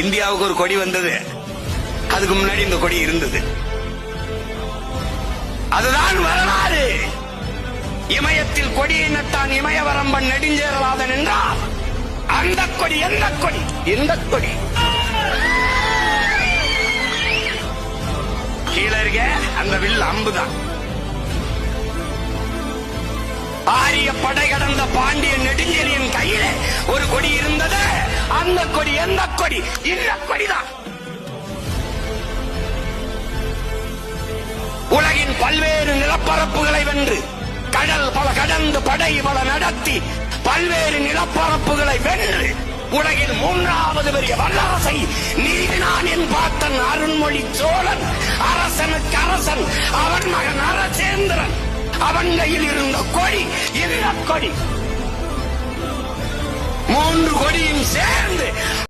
இந்தியாவுக்கு ஒரு கொடி வந்தது, அதுக்கு முன்னாடி இந்த கொடி இருந்தது. அதுதான் வரலாறு. இமயத்தில் கொடியை நட்டான் இமயவரம்பன் நெடுஞ்சேரலாதன் என்றால் அந்த கொடி எந்த கொடி? இந்த கொடி. கீழே இருக்க அந்த வில் அம்புதான். ஆரிய படை கடந்த பாண்டிய நெடுஞ்செழியன் கையில ஒரு கொடி இருந்தது. அந்த கொடி எந்த கொடி? இந்த கொடிதான். உலகின் பல்வேறு நிலப்பரப்புகளை வென்று கடல் பல கடந்து படை பல நடத்தி பல்வேறு நிலப்பரப்புகளை வென்று உலகில் 3வது பெரிய வல்லரசை நீதினான் என் பாட்டன் அருண்மொழி சோழன். அரசனுக்கு அரசன், அவன் மகன் அரசேந்திரன். அவன் கையில் இருந்த கொடி இந்த கொடி. 3 கொடியும் சேர்ந்து